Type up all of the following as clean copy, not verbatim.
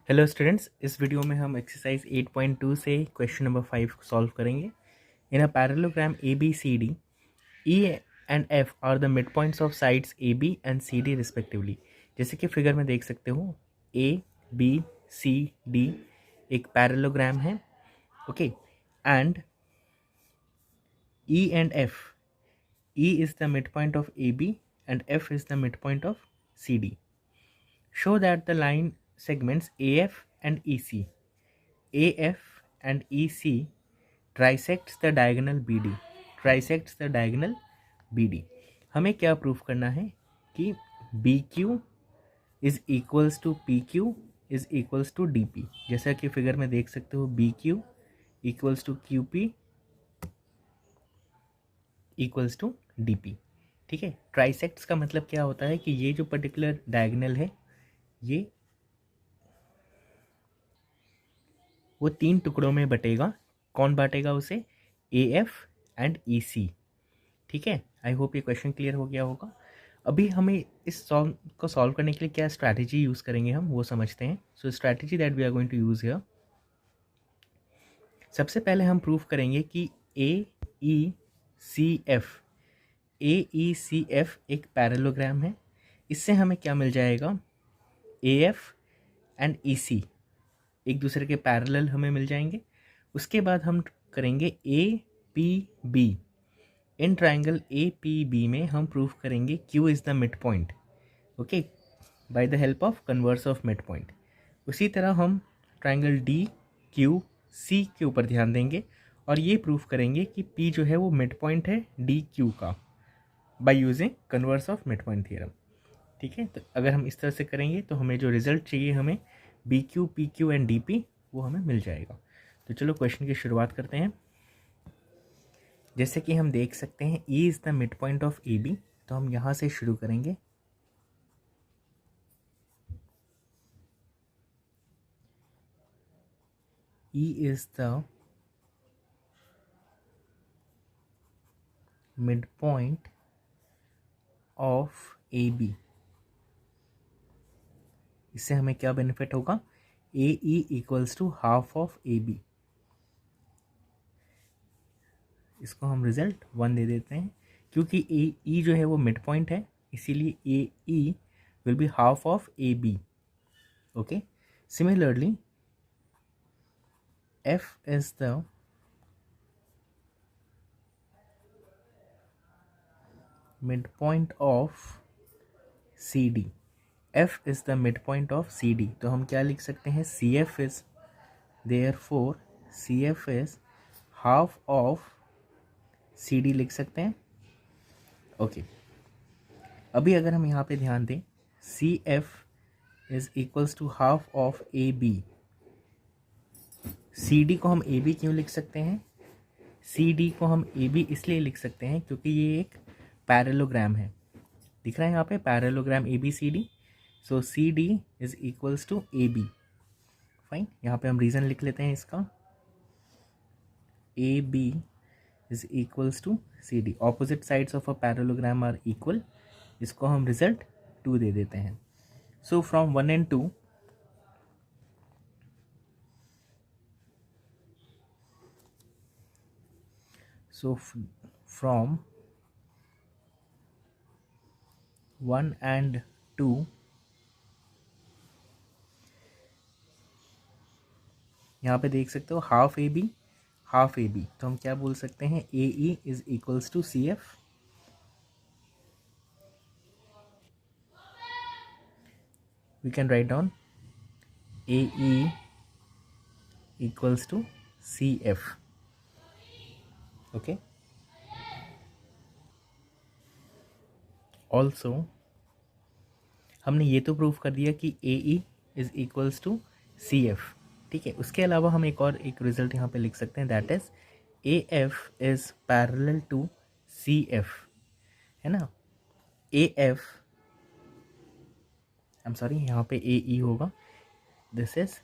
Hello students, इस video में हम एक्सरसाइज 8.2 से क्वेश्चन नंबर 5 सॉल्व करेंगे। In a parallelogram A B C D, E and F are the mid points of sides A B and C D respectively. जैसे कि figure में देख सकते हो, ए बी सी डी एक parallelogram है, okay. And E and F, E is the mid point of A B and F is the mid point of C D. Show that the line segments AF and EC, AF and EC trisects the diagonal BD, trisects the diagonal BD. हमें क्या proof करना है कि BQ is equals to PQ is equals to DP। जैसा कि figure में देख सकते हो, BQ equals to QP equals to DP। ठीक है, ट्राइसेक्ट्स का मतलब क्या होता है कि ये जो पर्टिकुलर डायगोनल है, ये वो 3 टुकड़ों में बटेगा। कौन बांटेगा उसे? AF and EC। ठीक है, आई होप ये क्वेश्चन क्लियर हो गया होगा। अभी हमें इस सॉल्व को सॉल्व करने के लिए क्या स्ट्रैटेजी यूज़ करेंगे हम, वो समझते हैं। So strategy that we are going to use here, सबसे पहले हम प्रूफ करेंगे कि AECF एक पैरेललोग्राम है। इससे हमें क्या मिल जाएगा? AF एंड EC एक दूसरे के पैरेलल हमें मिल जाएंगे। उसके बाद हम करेंगे APB। इन ट्राइंगल APB में हम प्रूफ करेंगे Q is the mid point, okay, by the help of converse of mid point. उसी तरह हम ट्राइंगल DQC के ऊपर ध्यान देंगे और ये प्रूफ करेंगे कि P जो है वो मिड पॉइंट है DQ का, by using converse of mid point theorem. ठीक है, तो अगर हम इस तरह से करेंगे तो हमें जो रिजल्ट चाहिए, हमें BQ, PQ एंड DP, वो हमें मिल जाएगा। तो चलो क्वेश्चन की शुरुआत करते हैं। जैसे कि हम देख सकते हैं, E is the mid point of AB, तो हम यहाँ से शुरू करेंगे। E is the mid point of AB। इससे हमें क्या बेनिफिट होगा? AE equals to half of AB। इसको हम रिजल्ट 1 दे देते हैं, क्योंकि AE जो है वो मिड पॉइंट है, इसीलिए AE will be half of AB, okay. Similarly F is the midpoint of CD. F is the midpoint of CD. तो हम क्या लिख सकते हैं? CF is, therefore CF is half of CD लिख सकते हैं, ओके। अभी अगर हम यहाँ पे ध्यान दें, CF is equals to half of AB। CD को हम AB क्यों लिख सकते हैं? CD को हम AB इसलिए लिख सकते हैं क्योंकि ये एक पैरेललोग्राम है। दिख रहा है यहाँ पे parallelogram ABCD। So CD is equals to AB। Fine, यहाँ पे हम रीज़न लिख लेते हैं इसका, AB is equals to CD। Opposite sides of a parallelogram are equal. इसको हम रिजल्ट 2 दे देते हैं। So from 1 and 2, so from 1 and 2, यहाँ पे देख सकते हो हाफ AB हाफ AB, तो हम क्या बोल सकते हैं? AE is equals to CF। We can write down AE equals to CF, okay। Also हमने ये तो प्रूव कर दिया कि AE is equals to CF, ठीक है। उसके अलावा हम एक रिजल्ट यहाँ पे लिख सकते हैं, that is AF is parallel to CF, है ना। AF, आई एम सॉरी, यहाँ पे AE होगा, this is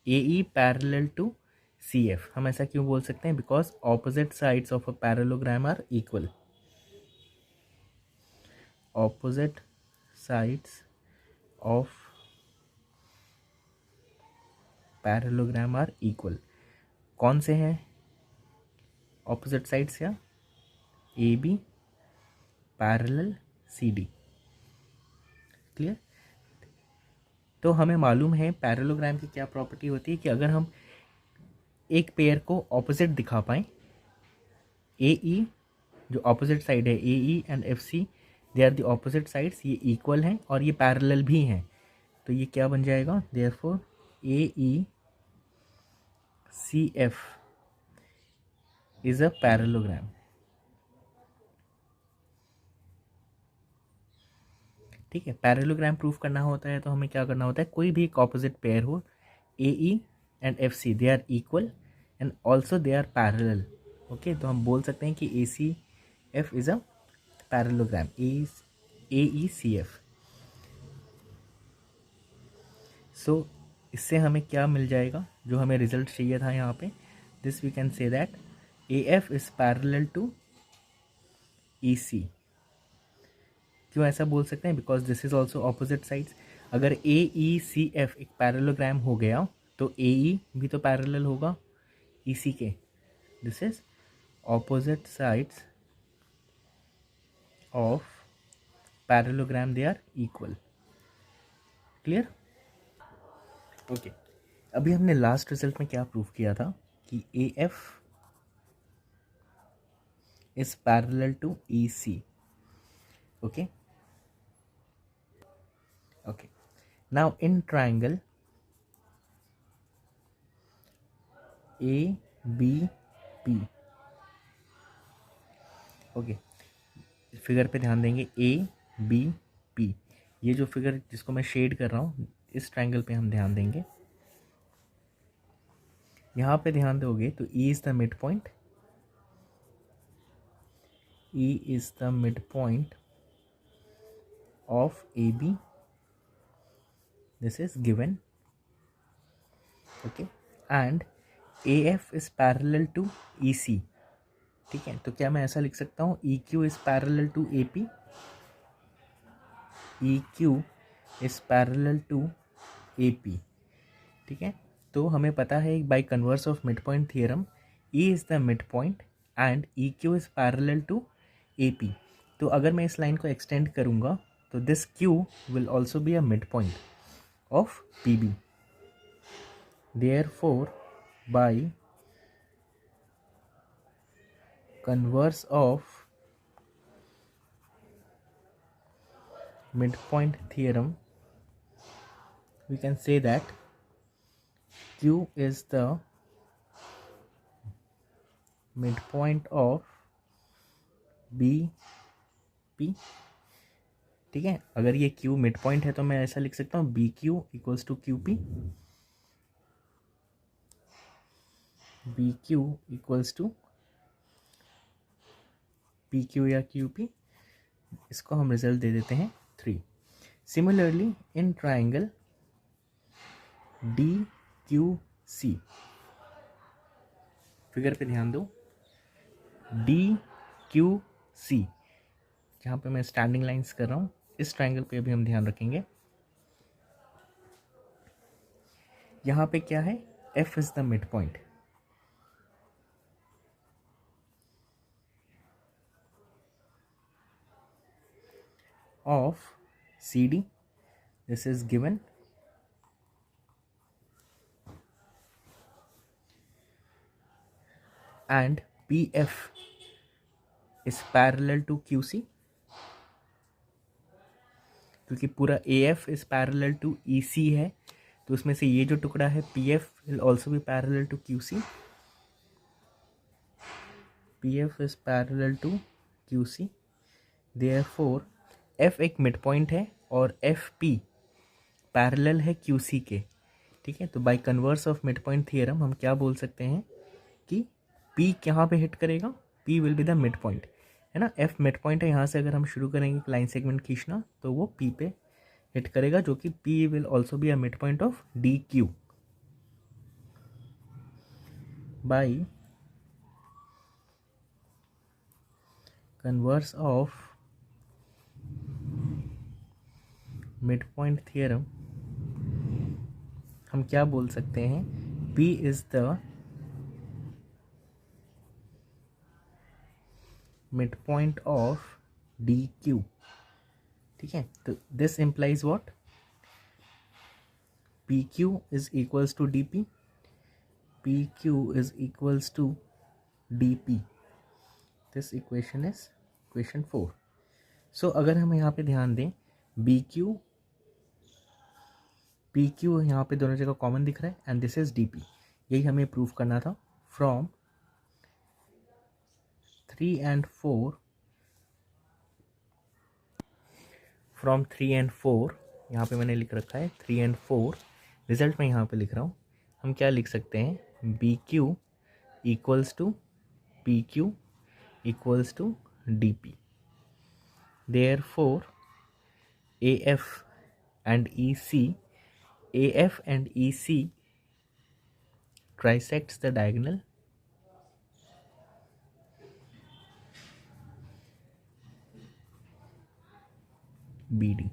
AE parallel to CF। हम ऐसा क्यों बोल सकते हैं? Because opposite sides of a parallelogram are equal. Opposite sides of parallelogram are equal. कौन से हैं ऑपोजिट साइड्स? या A B parallel C D. Clear? तो हमें मालूम है पैरेललोग्राम की क्या प्रॉपर्टी होती है कि अगर हम एक पेयर को ऑपोजिट दिखा पाएँ, ए ई जो ऑपोजिट साइड है, A E and F C, they are the opposite sides, ये इक्वल हैं और ये पैरेलल भी हैं, तो ये क्या बन जाएगा? Therefore A E C F is a parallelogram. ठीक है, पैरेललोग्राम प्रूफ करना होता है तो हमें क्या करना होता है? कोई भी एक ऑपोजिट पेयर हो, A E and F C, they are equal and also they are parallel. Okay, तो हम बोल सकते हैं कि A C F is a parallelogram, A E C F. So इससे हमें क्या मिल जाएगा जो हमें रिजल्ट चाहिए था यहाँ पे? This we can say that A F is parallel to E C. क्यों ऐसा बोल सकते हैं? Because this is also opposite sides. अगर ए ई सी एफ एक पैरेललोग्राम हो गया तो ए ई भी तो पैरेलल होगा ई सी के। This is opposite sides of parallelogram, they are equal. Clear? Okay, अभी हमने लास्ट रिजल्ट में क्या प्रूव किया था कि A F is parallel to E C. Okay okay, now in triangle A B P, okay, figure पे ध्यान देंगे A B P, ये जो फिगर जिसको मैं शेड कर रहा हूँ, इस ट्रायंगल पे हम ध्यान देंगे। यहाँ पे ध्यान दोगे तो E is the mid point, E is the mid point of A B, this is given, okay, and AF is parallel to EC। ठीक है, तो क्या मैं ऐसा लिख सकता हूँ EQ is parallel to AP, EQ is parallel to AP। ठीक है, तो हमें पता है bye converse of mid point theorem E is the mid point and EQ is parallel to AP। तो अगर मैं इस लाइन को एक्सटेंड करूँगा तो this Q will also be a mid point of PB। Therefore, by converse of midpoint theorem, we can say that Q is the midpoint of BP। ठीक है, अगर ये Q मिड पॉइंट है तो मैं ऐसा लिख सकता हूँ BQ equals to QP, BQ equals to PQ या QP। इसको हम रिजल्ट दे देते हैं 3। Similarly in triangle DQC, figure पे ध्यान दो, DQC जहाँ पे मैं स्टैंडिंग लाइंस कर रहा हूँ, इस ट्राइंगल पे अभी हम ध्यान रखेंगे। यहाँ पे क्या है? F is the mid point, of CD, this is given, and PF is parallel to QC, क्योंकि पूरा AF is parallel to EC है, तो उसमें से ये जो टुकड़ा है PF will also be parallel to QC, PF is parallel to QC, therefore F एक मिड पॉइंट है और FP पैरेलल है QC के। ठीक है, तो bye converse of mid point theorem हम क्या बोल सकते हैं कि P कहाँ पे हिट करेगा? P will be the mid point, है ना। F मिड पॉइंट है, यहाँ से अगर हम शुरू करेंगे लाइन सेगमेंट खींचना तो वो P पे हिट करेगा, जो कि P will also be a mid point of DQ। By converse of mid point theorem हम क्या बोल सकते हैं, P is the mid point of D Q. ठीक है, तो this implies what, P Q is equals to D P, P Q is equals to D P. This equation is equation 4। So अगर हम यहाँ पे ध्यान दें, बी क्यू पी क्यू यहाँ पे दोनों जगह कॉमन दिख रहा है and this is D P. यही हमें प्रूव करना था। फ्रॉम 3 and 4, फ्रॉम 3 and 4, यहाँ पे मैंने लिख रखा है 3 and 4, रिजल्ट मैं यहाँ पे लिख रहा हूँ। हम क्या लिख सकते हैं, B Q equals to P Q equals to D P. Therefore, AF and EC, AF and EC trisects the diagonal BD.